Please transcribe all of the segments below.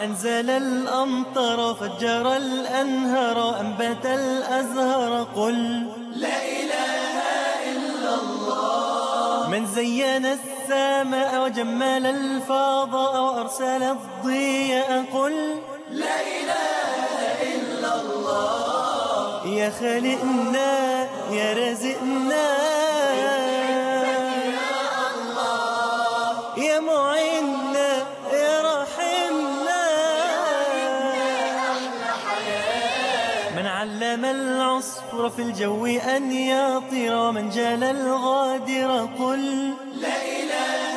أنزل الأمطار وفجر الأنهار وأنبت الأزهار. قل لا إله إلا الله. من زين السماء وجمل الفضاء وأرسل الضياء. قل لا إله إلا الله. يا خالقنا يا رازقنا يا معيننا يا رحمنا من علم العصفور في الجو أن يطير ومن جال الغادر. قل لا إله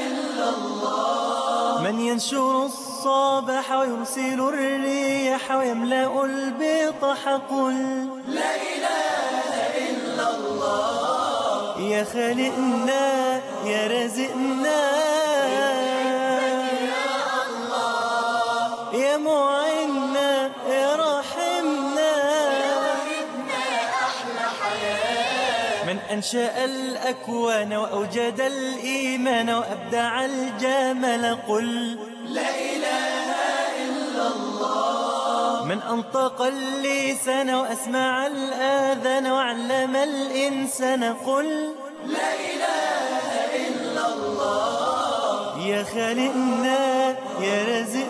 إلا الله. من ينشر الصباح ويرسل الرياح ويملأ البطح. قل لا إله إلا الله. يا خالقنا يا رازقنا يا معيننا يا رحمنا من أنشأ الأكوان وأوجد الإيمان وأبدع الجمال. قل لا إله إلا الله. من أنطق اللسان وأسمع الآذان وعلم الإنسان. قل لا إله إلا الله. يا خالقنا يا رازقنا